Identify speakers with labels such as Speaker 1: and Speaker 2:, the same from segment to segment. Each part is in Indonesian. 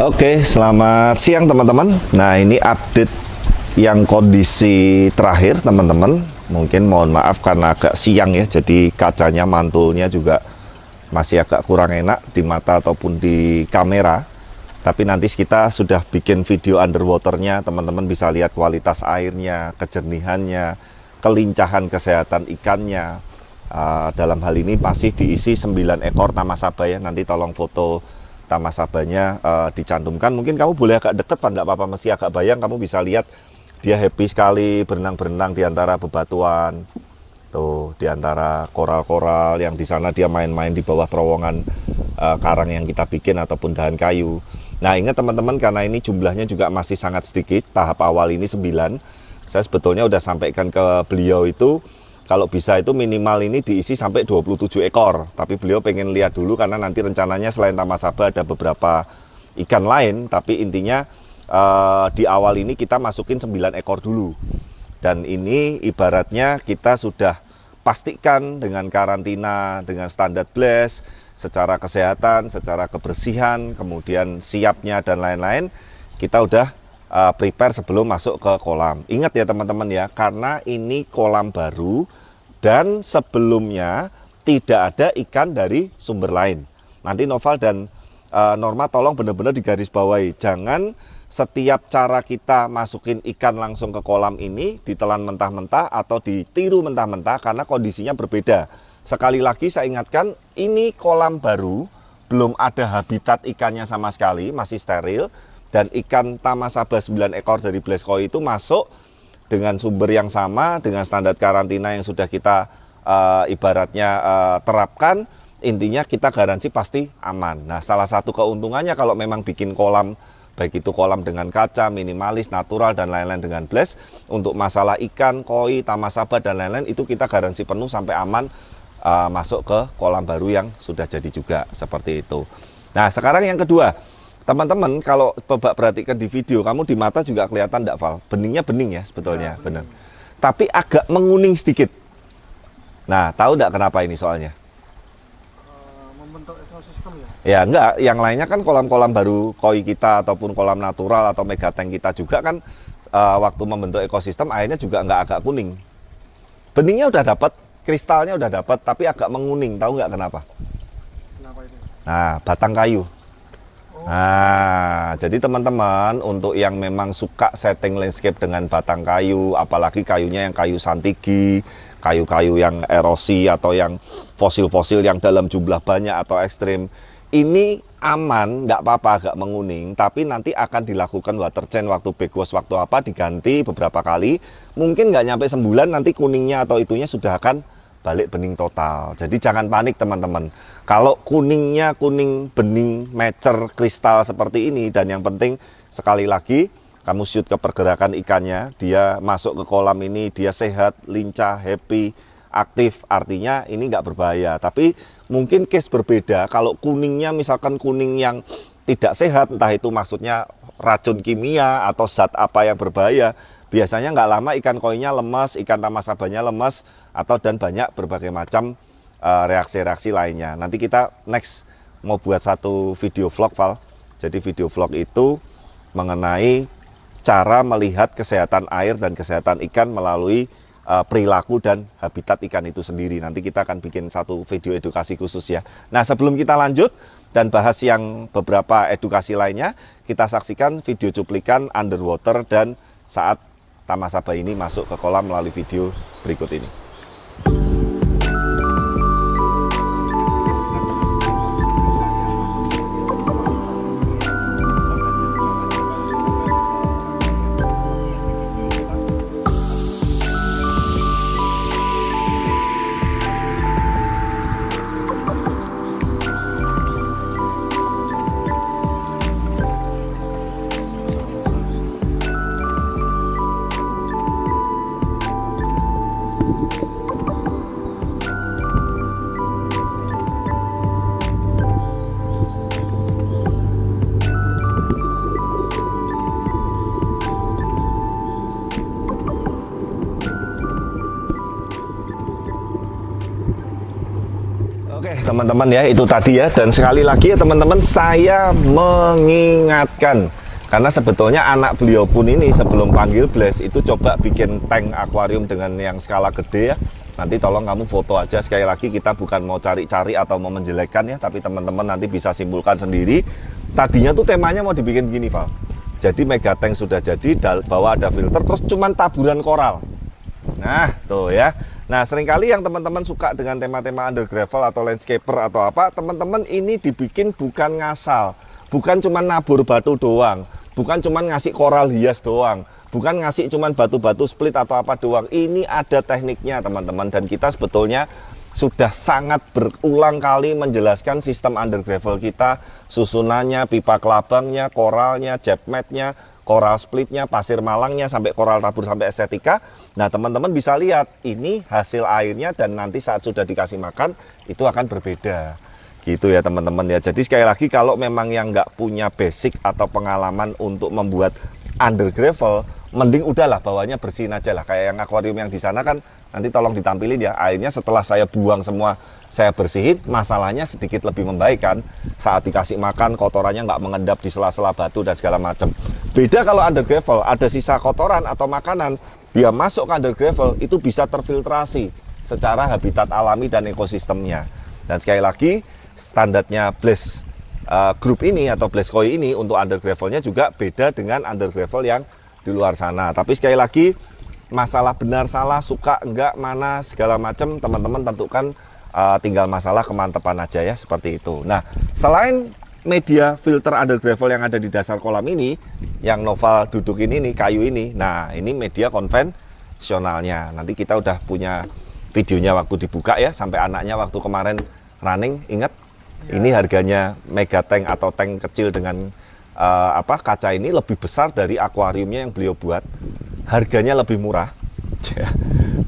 Speaker 1: Oke, selamat siang teman-teman. Nah, ini update yang kondisi terakhir teman-teman. Mungkin mohon maaf karena agak siang ya, jadi kacanya mantulnya juga masih agak kurang enak di mata ataupun di kamera. Tapi nanti kita sudah bikin video underwaternya, teman-teman bisa lihat kualitas airnya, kejernihannya, kelincahan kesehatan ikannya. Dalam hal ini masih diisi 9 ekor tamasaba ya. Nanti tolong foto tamasabanya dicantumkan. Mungkin kamu boleh agak deket, Pak, enggak apa-apa, masih agak bayang. Kamu bisa lihat dia happy sekali berenang-berenang di antara bebatuan. Tuh, di antara koral-koral yang di sana dia main-main di bawah terowongan karang yang kita bikin ataupun dahan kayu. Nah, ingat teman-teman, karena ini jumlahnya juga masih sangat sedikit, tahap awal ini 9. Saya sebetulnya udah sampaikan ke beliau itu kalau bisa itu minimal ini diisi sampai 27 ekor. Tapi beliau pengen lihat dulu karena nanti rencananya selain tamasaba ada beberapa ikan lain. Tapi intinya di awal ini kita masukin 9 ekor dulu. Dan ini ibaratnya kita sudah pastikan dengan karantina, dengan standar blast, secara kesehatan, secara kebersihan, kemudian siapnya dan lain-lain. Kita udah prepare sebelum masuk ke kolam. Ingat ya teman-teman ya, karena ini kolam baru dan sebelumnya tidak ada ikan dari sumber lain. Nanti Noval dan Norma tolong benar-benar digarisbawahi. Jangan setiap cara kita masukin ikan langsung ke kolam ini ditelan mentah-mentah atau ditiru mentah-mentah karena kondisinya berbeda. Sekali lagi saya ingatkan, ini kolam baru, belum ada habitat ikannya sama sekali, masih steril. Dan ikan tamasaba 9 ekor dari Blaskoy itu masuk dengan sumber yang sama, dengan standar karantina yang sudah kita ibaratnya terapkan. Intinya kita garansi pasti aman. Nah, salah satu keuntungannya kalau memang bikin kolam, baik itu kolam dengan kaca, minimalis, natural, dan lain-lain dengan blast, untuk masalah ikan, koi, tamasaba, dan lain-lain, itu kita garansi penuh sampai aman masuk ke kolam baru yang sudah jadi juga, seperti itu. Nah, sekarang yang kedua. Teman-teman, kalau coba perhatikan di video, kamu di mata juga kelihatan enggak, Val? Beningnya bening ya sebetulnya, ya, benar. Tapi agak menguning sedikit. Nah, tahu enggak kenapa ini soalnya?
Speaker 2: Membentuk ekosistem ya?
Speaker 1: Ya, enggak. Yang lainnya kan kolam-kolam baru koi kita ataupun kolam natural atau megatank kita juga kan waktu membentuk ekosistem airnya juga enggak agak kuning. Beningnya udah dapat, kristalnya udah dapat, tapi agak menguning. Tahu enggak kenapa?
Speaker 2: Kenapa itu?
Speaker 1: Nah, batang kayu. Nah, jadi teman-teman untuk yang memang suka setting landscape dengan batang kayu, apalagi kayunya yang kayu santigi, kayu-kayu yang erosi atau yang fosil-fosil yang dalam jumlah banyak atau ekstrim, ini aman, nggak apa-apa agak menguning, tapi nanti akan dilakukan water change waktu backwash, waktu apa, diganti beberapa kali, mungkin nggak nyampe sebulan nanti kuningnya atau itunya sudah akan balik bening total. Jadi jangan panik teman-teman. Kalau kuningnya kuning bening mecer kristal seperti ini, dan yang penting sekali lagi kamu shoot ke pergerakan ikannya, dia masuk ke kolam ini, dia sehat, lincah, happy, aktif, artinya ini nggak berbahaya. Tapi mungkin case berbeda kalau kuningnya misalkan kuning yang tidak sehat, entah itu maksudnya racun kimia atau zat apa yang berbahaya, biasanya nggak lama ikan koinya lemas, ikan tamasabanya lemas, atau dan banyak berbagai macam reaksi-reaksi lainnya. Nanti kita next mau buat satu video vlog, Val. Jadi video vlog itu mengenai cara melihat kesehatan air dan kesehatan ikan melalui perilaku dan habitat ikan itu sendiri. Nanti kita akan bikin satu video edukasi khusus ya. Nah, sebelum kita lanjut dan bahas yang beberapa edukasi lainnya, kita saksikan video cuplikan underwater dan saat tamasaba ini masuk ke kolam melalui video berikut ini. teman-teman ya, itu tadi ya. Dan sekali lagi ya teman-teman, saya mengingatkan, karena sebetulnya anak beliau pun ini sebelum panggil Blaze itu coba bikin tank akuarium dengan yang skala gede ya. Nanti tolong kamu foto aja. Sekali lagi kita bukan mau cari-cari atau mau menjelekkan ya, tapi teman-teman nanti bisa simpulkan sendiri. Tadinya tuh temanya mau dibikin begini, Val. Jadi mega tank sudah jadi, bawah ada filter, terus cuman taburan koral. Nah, tuh ya. Nah, seringkali yang teman-teman suka dengan tema-tema under gravel atau landscaper atau apa, teman-teman ini dibikin bukan ngasal. Bukan cuman nabur batu doang. Bukan cuman ngasih koral hias doang. Bukan ngasih cuman batu-batu split atau apa doang. Ini ada tekniknya teman-teman. Dan kita sebetulnya sudah sangat berulang kali menjelaskan sistem under gravel kita. Susunannya, pipa kelabangnya, koralnya, jab matnya, koral splitnya, pasir malangnya, sampai koral tabur, sampai estetika. Nah teman-teman bisa lihat, ini hasil airnya dan nanti saat sudah dikasih makan, itu akan berbeda. Gitu ya teman-teman ya. Jadi sekali lagi kalau memang yang nggak punya basic atau pengalaman untuk membuat under gravel, mending udahlah bawahnya bersihin aja lah. Kayak yang akuarium yang di sana kan nanti tolong ditampilin ya, airnya setelah saya buang semua saya bersihin, masalahnya sedikit lebih membaik kan. Saat dikasih makan kotorannya nggak mengendap di sela-sela batu dan segala macam. Beda kalau under gravel, ada sisa kotoran atau makanan, dia masuk ke under gravel itu bisa terfiltrasi secara habitat alami dan ekosistemnya. Dan sekali lagi standarnya Blaze Group ini atau Blaze Koi ini untuk under gravelnya juga beda dengan under gravel yang di luar sana. Tapi sekali lagi masalah benar salah, suka enggak, mana segala macam, teman-teman tentukan, tinggal masalah kemantepan aja ya, seperti itu. Nah, selain media filter under gravel yang ada di dasar kolam ini, yang Noval dudukin ini, kayu ini, nah ini media konvensionalnya. Nanti kita udah punya videonya waktu dibuka ya, sampai anaknya waktu kemarin running, ingat? Ini harganya mega tank atau tank kecil dengan kaca ini lebih besar dari akuariumnya yang beliau buat. Harganya lebih murah.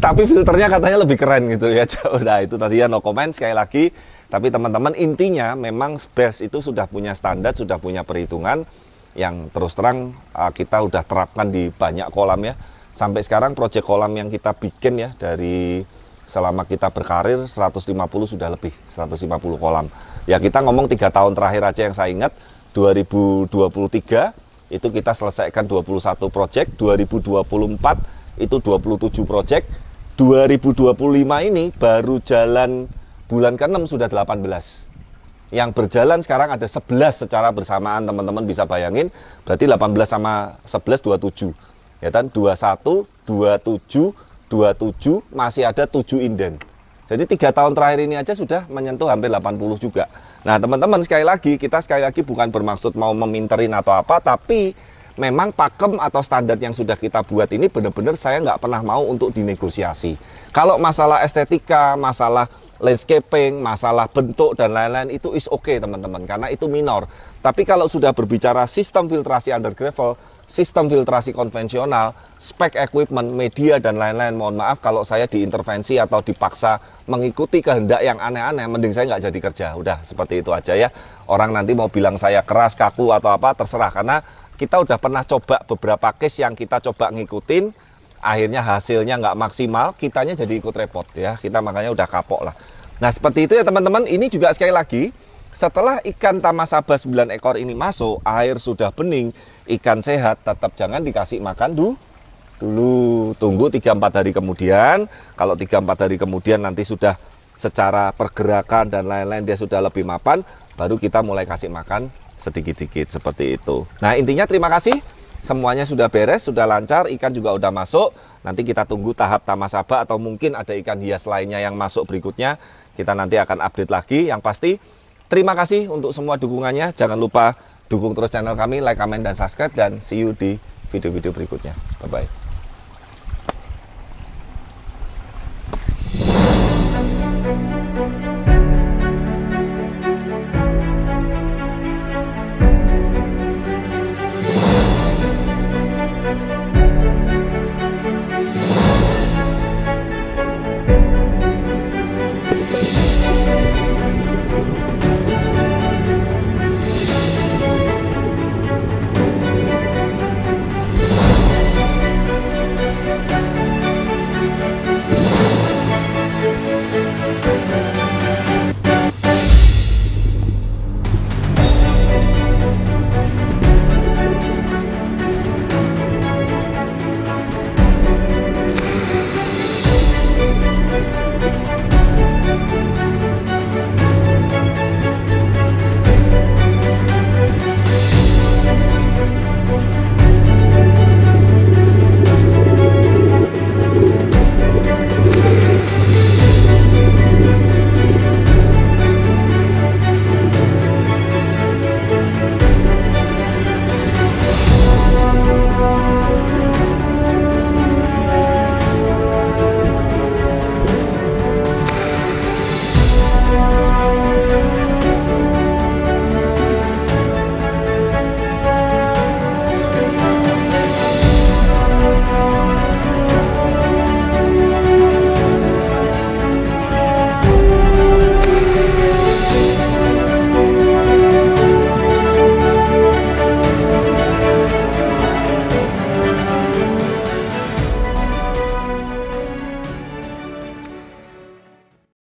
Speaker 1: Tapi filternya katanya lebih keren gitu ya. Udah itu tadi ya, no comment sekali lagi. Tapi teman-teman intinya memang Blaze itu sudah punya standar, sudah punya perhitungan yang terus terang kita udah terapkan di banyak kolam ya. Sampai sekarang proyek kolam yang kita bikin ya, dari selama kita berkarir 150 sudah lebih, 150 kolam. Ya kita ngomong 3 tahun terakhir aja yang saya ingat, 2023 itu kita selesaikan 21 proyek, 2024 itu 27 proyek, 2025 ini baru jalan bulan ke-6 sudah 18. Yang berjalan sekarang ada 11 secara bersamaan, teman-teman bisa bayangin, berarti 18 sama 11 27. Ya kan, 21, 27, 27, masih ada 7 inden. Jadi 3 tahun terakhir ini aja sudah menyentuh hampir 80 juga. Nah teman-teman sekali lagi, kita sekali lagi bukan bermaksud mau meminterin atau apa, tapi memang pakem atau standar yang sudah kita buat ini benar-benar saya nggak pernah mau untuk dinegosiasi. Kalau masalah estetika, masalah landscaping, masalah bentuk dan lain-lain itu is oke teman-teman, karena itu minor. Tapi kalau sudah berbicara sistem filtrasi under gravel, sistem filtrasi konvensional, spek equipment, media dan lain-lain, mohon maaf kalau saya diintervensi atau dipaksa mengikuti kehendak yang aneh-aneh, mending saya nggak jadi kerja. Udah seperti itu aja ya. Orang nanti mau bilang saya keras, kaku atau apa terserah, karena kita udah pernah coba beberapa case yang kita coba ngikutin, akhirnya hasilnya nggak maksimal, kitanya jadi ikut repot ya. Kita makanya udah kapok lah. Nah seperti itu ya teman-teman. Ini juga sekali lagi, setelah ikan tamasaba 9 ekor ini masuk, air sudah bening, ikan sehat, tetap jangan dikasih makan dulu. Tunggu 3-4 hari kemudian. Kalau 3-4 hari kemudian nanti sudah secara pergerakan dan lain-lain dia sudah lebih mapan, baru kita mulai kasih makan sedikit-sedikit seperti itu. Nah intinya terima kasih. Semuanya sudah beres, sudah lancar, ikan juga udah masuk. Nanti kita tunggu tahap tamasaba atau mungkin ada ikan hias lainnya yang masuk berikutnya. Kita nanti akan update lagi. Yang pasti terima kasih untuk semua dukungannya. Jangan lupa dukung terus channel kami, like, comment, dan subscribe. Dan see you di video-video berikutnya. Bye-bye.